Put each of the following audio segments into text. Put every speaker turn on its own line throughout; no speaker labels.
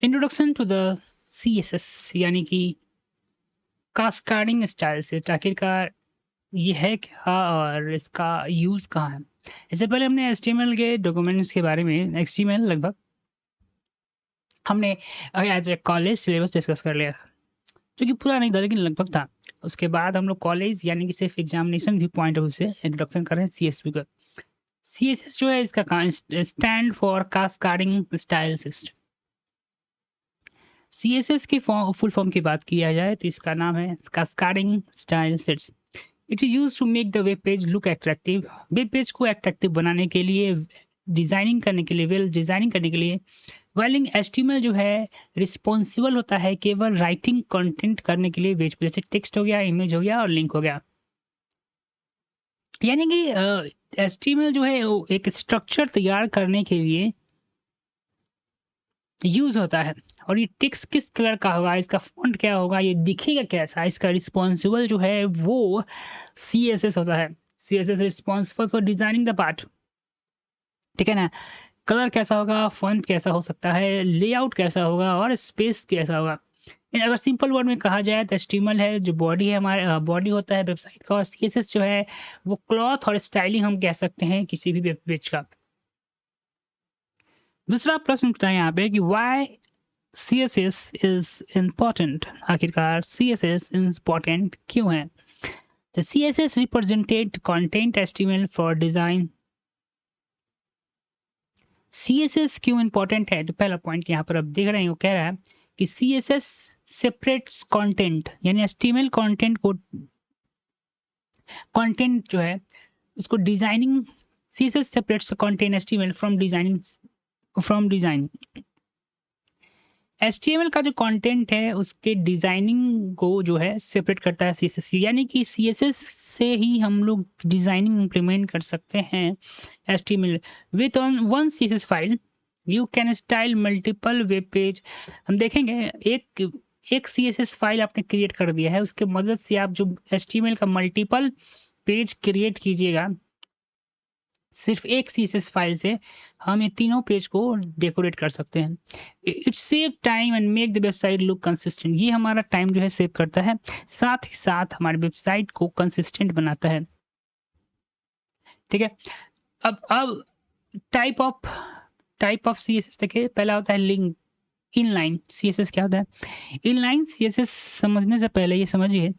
Introduction to the CSS यानी कि cascading style से आखिरकार ये है क्या और इसका यूज कहाँ है। इससे पहले हमने HTML के डॉक्यूमेंट्स के बारे में HTML लगभग हमने as a college syllabus discuss कर लिया था, जो कि पूरा नहीं था लेकिन लगभग था। उसके बाद हम लोग कॉलेज यानी कि सिर्फ एग्जामिनेशन भी पॉइंट ऑफ व्यू से इंट्रोडक्शन कर रहे हैं CSS का। CSS जो है इसका stand for cascading style system. CSS की फुल फॉर्म की बात किया जाए तो इसका नाम है cascading style system. It is used to make the web page look attractive. Web page को अट्रैक्टिव बनाने के लिए, डिजाइनिंग करने के लिए, वेल डिजाइनिंग करने के लिए वाइलिंग HTML जो है रिस्पॉन्सिबल होता है केवल राइटिंग कंटेंट करने के लिए पेज पे, जैसे टेक्स्ट हो गया, इमेज हो गया और लिंक हो गया। यानी कि HTML जो है वो एक स्ट्रक्चर तैयार करने के लिए यूज होता है। और ये टेक्स्ट किस कलर का होगा, इसका फॉन्ट क्या होगा, ये दिखेगा कैसा, इसका रिस्पॉन्सिबल जो है वो CSS होता है। CSS responsible for designing the part, ठीक है ना। कलर कैसा होगा, फॉन्ट कैसा हो सकता है, लेआउट कैसा होगा और स्पेस कैसा होगा। अगर सिंपल वर्ड में कहा जाए तो HTML है जो बॉडी है, हमारे बॉडी होता है वेबसाइट का, और CSS जो है वो क्लॉथ और स्टाइलिंग हम कह सकते हैं किसी भी वेब पेज का। दूसरा प्रश्न उठता है यहाँ पे कि वाई CSS इज इम्पोर्टेंट। आखिरकार CSS इम्पोर्टेंट क्यों है। The CSS represented content HTML for design। CSS क्यों इंपॉर्टेंट है, तो पहला पॉइंट यहाँ पर आप देख रहे हैं वो कह रहा है कि CSS सेपरेट्स कंटेंट, यानी HTML कंटेंट को, कंटेंट जो है उसको designing, CSS separates content HTML from designing, from design. HTML का जो कंटेंट है उसके डिजाइनिंग को जो है सेपरेट करता है CSS, यानी कि CSS से ही हम लोग डिजाइनिंग इंप्लीमेंट कर सकते हैं HTML। With on one CSS file you can style multiple web page. हम देखेंगे एक CSS फाइल आपने क्रिएट कर दिया है, उसके मदद से आप जो HTML का मल्टीपल पेज क्रिएट कीजिएगा, सिर्फ एक CSS फाइल से हम ये तीनों पेज को डेकोरेट कर सकते हैं। It save time and make the website look consistent. ये हमारा टाइम जो है सेव करता है, साथ ही साथ हमारी वेबसाइट को कंसिस्टेंट बनाता है, ठीक है। अब टाइप ऑफ CSS देखिए, पहला होता है लिंक इनलाइन CSS। क्या होता है इनलाइन CSS? समझने से पहले ये समझिए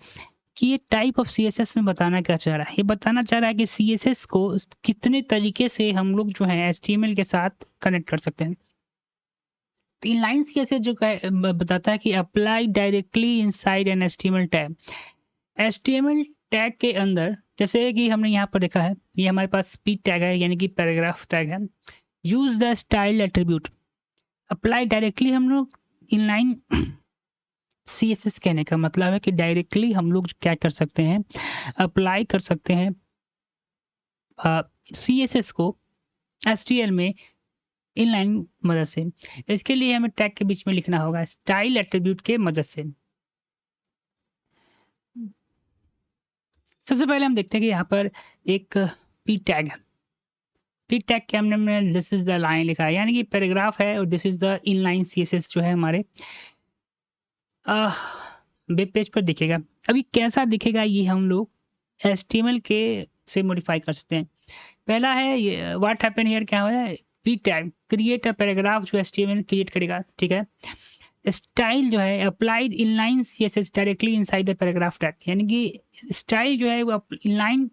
कि ये टाइप ऑफ CSS में बताना क्या चाह रहा है। ये बताना चाह रहा है कि CSS को कितने तरीके से हम लोग जो है HTML के साथ कनेक्ट कर सकते हैं। तो इनलाइन CSS जो बताता है कि apply directly inside N HTML tag. HTML tag के अंदर, जैसे कि हमने यहाँ पर देखा है, ये हमारे पास स्पीड टैग है यानी कि पैराग्राफ टैग है। Use the style attribute, apply directly हम लोग इनलाइन CSS कहने का मतलब है कि डायरेक्टली हम लोग क्या कर सकते हैं, अप्लाई कर सकते हैं CSS को HTML में इनलाइन मदद से। इसके लिए हमें टैग के बीच में लिखना होगा स्टाइल एट्रीब्यूट के मदद से। सबसे पहले हम देखते हैं कि यहाँ पर एक पी टैग है। पी टैग के हमने दिस इज द लाइन लिखा है, यानी कि पैराग्राफ है, और this is the inline CSS जो है हमारे वेब पेज पर दिखेगा। अभी कैसा दिखेगा ये हम लोग HTML के से मॉडिफाई कर सकते हैं। पहला है व्हाट हैपन हियर, क्या हो रहा है, P tag create a paragraph जो HTML क्रिएट करेगा, ठीक है। स्टाइल जो है applied inline CSS directly inside the paragraph tag, यानी कि स्टाइल जो है वो इनलाइन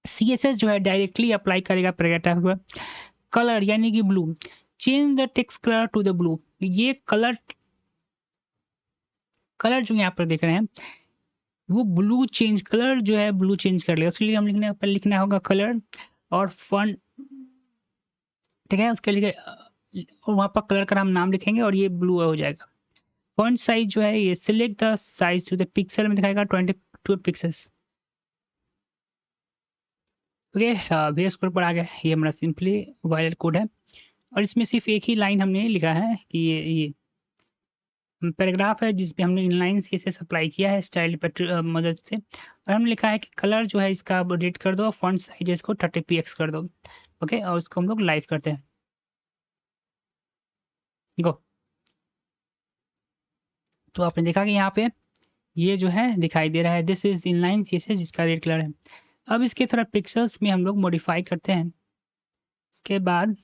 CSS जो है डायरेक्टली अप्लाई करेगा पैराग्राफ पर। कलर यानी कि blue, change the text colour to the blue. ये कलर जो यहाँ पर देख रहे हैं वो ब्लू चेंज, कलर जो है ब्लू चेंज कर लेगा, उसके लिए हम लिखना होगा कलर और फॉन्ट, ठीक है। उसके लिए वहाँ पर कलर का हम नाम लिखेंगे और ये ब्लू हो जाएगा। फॉन्ट साइज जो है ये select the size to the pixel में दिखाएगा 22 पिक्सल्स, ओके। VS कोड पर आ गया, ये हमारा सिंपली वायरल कोड है और इसमें सिर्फ एक ही लाइन हमने लिखा है कि ये पैराग्राफ है जिसपे हमने इनलाइन CSS अप्लाई किया है स्टाइल मदद से, और हमने लिखा है कि कलर जो है इसका अपडेट कर दो, फॉन्ट साइज इसको 30px कर दो, ओके। और उसको हम लोग लाइव करते हैं, गो। तो आपने देखा कि यहाँ पे ये जो है दिखाई दे रहा है, दिस इज इनलाइन सीएसएस जिसका रेड कलर है। अब इसके थोड़ा पिक्सल्स में हम लोग मॉडिफाई करते हैं। इसके बाद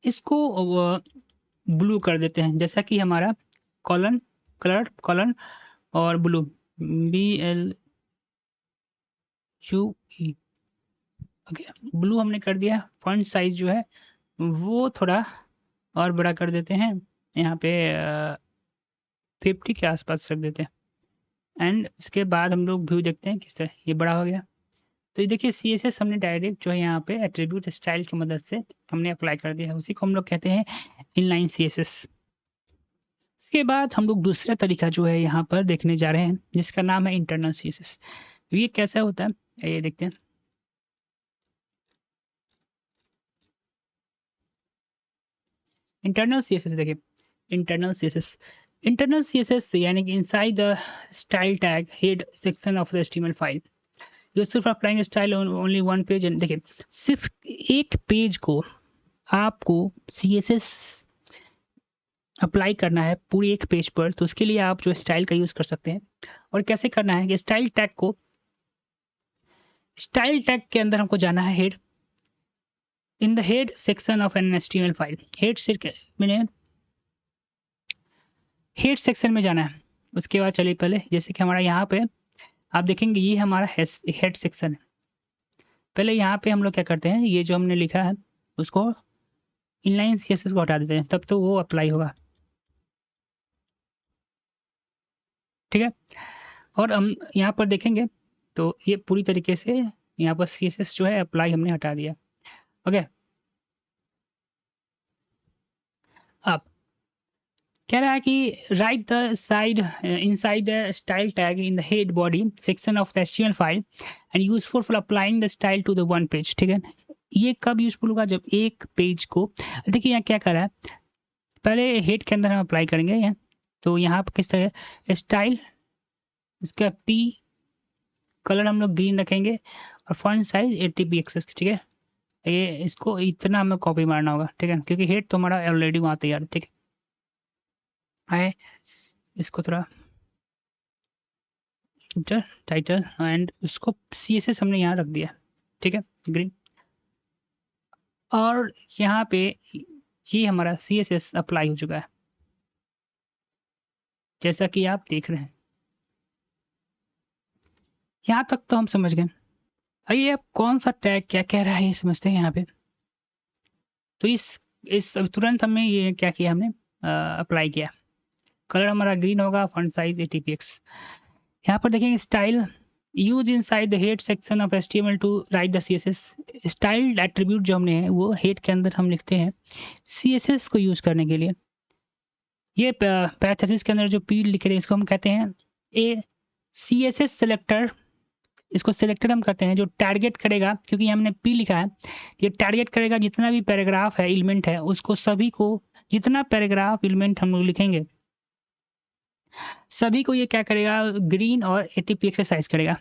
इसको ब्लू कर देते हैं, जैसा कि हमारा कॉलन कलर कॉलन और ब्लू BLUE। ओके, ब्लू हमने कर दिया। फॉन्ट साइज जो है वो थोड़ा और बड़ा कर देते हैं, यहाँ पे 50 के आसपास रख देते हैं। एंड इसके बाद हम लोग व्यू देखते हैं किस तरह ये बड़ा हो गया। तो ये देखिए CSS हमने डायरेक्ट जो है यहाँ पे एट्रीब्यूट स्टाइल की मदद से हमने अप्लाई कर दिया है, उसी को हम लोग कहते हैं इनलाइन CSS। इसके बाद हम लोग दूसरा तरीका जो है यहाँ पर देखने जा रहे हैं, जिसका नाम है इंटरनल CSS। ये कैसा होता है ये देखते हैं। इंटरनल CSS देखिए, इंटरनल CSS यानी कि inside the style tag head section of the HTML file useful for applying style only one page. देखिए, सिर्फ एक पेज को आपको CSS अप्लाई करना है पूरी एक पेज पर, तो उसके लिए आप जो स्टाइल का यूज कर सकते हैं। और कैसे करना है कि स्टाइल टैग के अंदर हमको जाना है head, in the head section of an HTML file. Head section में जाना है। उसके बाद चलिए पहले, जैसे कि हमारा यहाँ पे आप देखेंगे ये हमारा हेड सेक्शन है। पहले यहाँ पे हम लोग क्या करते हैं, ये जो हमने लिखा है उसको इनलाइन CSS को हटा देते हैं, तब तो वो अप्लाई होगा। ठीक है, और हम यहाँ पर देखेंगे तो ये पूरी तरीके से यहाँ पर CSS जो है अप्लाई हमने हटा दिया। ओके, अब कह रहा है कि write the side inside the style tag in the head body section of the HTML file and useful for applying the style to the one page. ठीक है, ये कब यूजफुल होगा, जब एक पेज को, देखिए यहाँ क्या कर रहा है, पहले हेड के अंदर हम अप्लाई करेंगे यहाँ। तो यहाँ पर किस तरह स्टाइल, इसका P कलर हम लोग ग्रीन रखेंगे और फॉन्ट साइज 80 pixels। ठीक है, ये इसको इतना हमें कॉपी मारना होगा। ठीक है, क्योंकि हेड तो हमारा ऑलरेडी वहाँ तैयार है। ठीक है, इसको थोड़ा टाइटल एंड उसको CSS हमने यहाँ रख दिया। ठीक है, ग्रीन। और यहाँ पे ये हमारा CSS अप्लाई हो चुका है, जैसा कि आप देख रहे हैं। यहाँ तक तो हम समझ गए। आइए अब कौन सा टैग क्या कह रहा है ये समझते हैं यहाँ पे। तो इस अब तुरंत हमने ये क्या किया, हमने अप्लाई किया। कलर हमारा ग्रीन होगा, फॉन्ट साइज 80 px। यहाँ पर देखेंगे style use inside the head section of HTML to write the CSS। Style attribute जो हमने है वो हेड के अंदर हम लिखते हैं CSS को यूज करने के लिए। ये पैरेंथेसिस के अंदर जो P लिखे हैं इसको हम कहते हैं ए CSS सेलेक्टर। इसको सेलेक्टर हम करते हैं जो टारगेट करेगा, क्योंकि हमने P लिखा है, ये टारगेट करेगा जितना भी पैराग्राफ है, एलिमेंट है, उसको सभी को, जितना पैराग्राफ एलिमेंट हम लोग लिखेंगे सभी को ये क्या करेगा, ग्रीन और 80 px से साइज करेगा।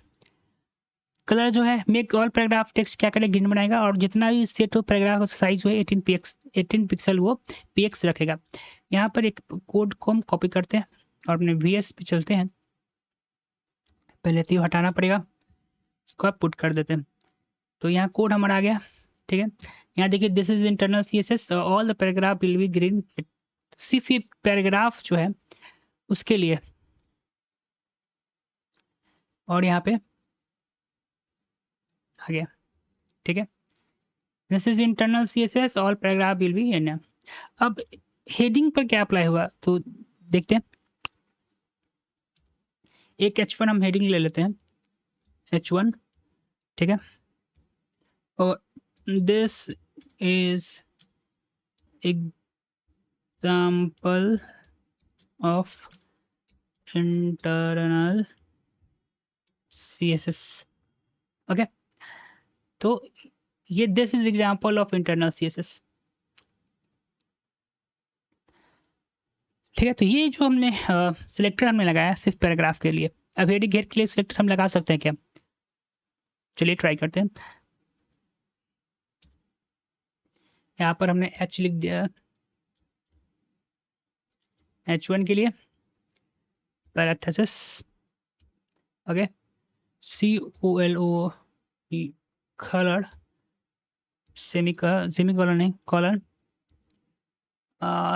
कलर जो है मेक ऑल पैराग्राफ टेक्स्ट क्या करेगा, ग्रीन बनाएगा, और जितना भी सेट हो पैराग्राफ साइज हुए 18 पिक्सल वो px रखेगा। यहाँ पर एक कोड को हम कॉपी करते हैं और अपने VS पे चलते हैं। पहले तो ये हटाना पड़ेगा, इसको आप पुट कर देते हैं। तो यहाँ कोड हमारा आ गया। ठीक है, यहाँ देखिए this is internal CSS all the paragraph will be green. सिर्फ ये पैराग्राफ जो है उसके लिए, और यहाँ पे आ गया। ठीक है, this is internal CSS all paragraph will be an. अब हेडिंग पर क्या अप्लाई होगा तो देखते हैं। एक H1 हम हेडिंग ले लेते हैं, H1। ठीक है, और this is example of internal CSS। Okay, तो ये this is example of internal CSS। ठीक है, तो ये जो हमने सिलेक्टर हमने लगाया सिर्फ पैराग्राफ के लिए। अब हेडिंग हेड के लिए सिलेक्टर हम लगा सकते हैं क्या, चलिए ट्राई करते हैं। यहाँ पर हमने H लिख दिया, H1 के लिए parenthesis, okay, COLO colour, semicolon नहीं कॉलन,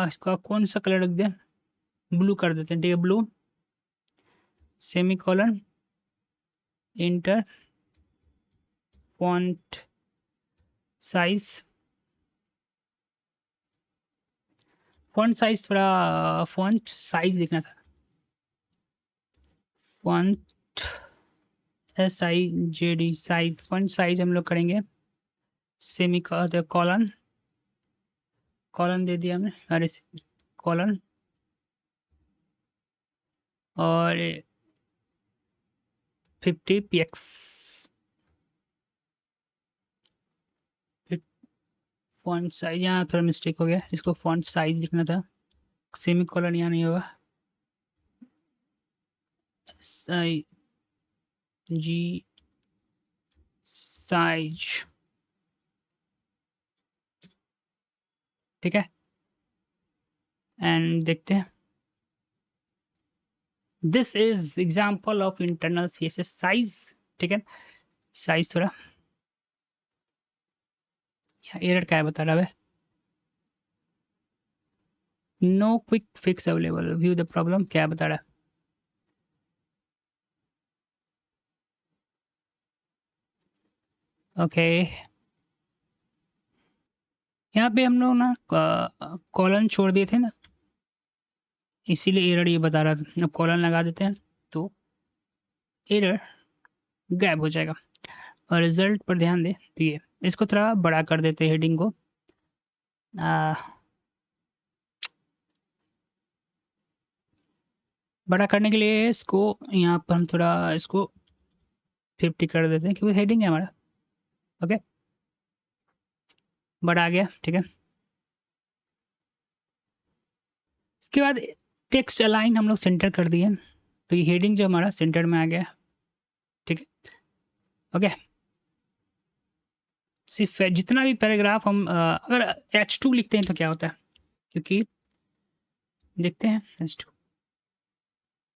इसका कौन सा कलर रख दें, ब्लू कर देते हैं, ठीक है, blue, semicolon, inter, font size, font size थोड़ा फॉन्ट साइज लिखना था, font SIJD size, font size हम लोग करेंगे सेमी कॉलन, कॉलन दे दिया हमने, अरे कॉलन, और 50 px, फॉन्ट साइज, यहाँ थोड़ा मिस्टेक हो गया, इसको फॉन्ट साइज लिखना था, सेमी कॉलन यहाँ नहीं होगा, SIG साइज, ठीक है, एंड देखते हैं, this is example of internal CSS size, ठीक है, साइज थोड़ा, एरर क्या है बता रहा है, no quick fix available, view the problem, क्या बता रहा है, ओके, यहाँ पे हम लोग ना कॉलन छोड़ दिए थे ना, इसीलिए एरर ये बता रहा था, अब कॉलन लगा देते हैं तो एरर गायब हो जाएगा, और रिजल्ट पर ध्यान दें तो ये, इसको थोड़ा बड़ा कर देते हैं हेडिंग को, बड़ा करने के लिए इसको यहाँ पर हम थोड़ा इसको 50 कर देते हैं क्योंकि हेडिंग है हमारा, ओके, बड़ा आ गया, ठीक है, इसके बाद टेक्स्ट अलाइन हम लोग सेंटर कर दिए, तो ये हेडिंग जो हमारा सेंटर में आ गया, ठीक है, ओके, सिर्फ जितना भी पैराग्राफ हम अगर H2 लिखते हैं तो क्या होता है, क्योंकि देखते हैं H2,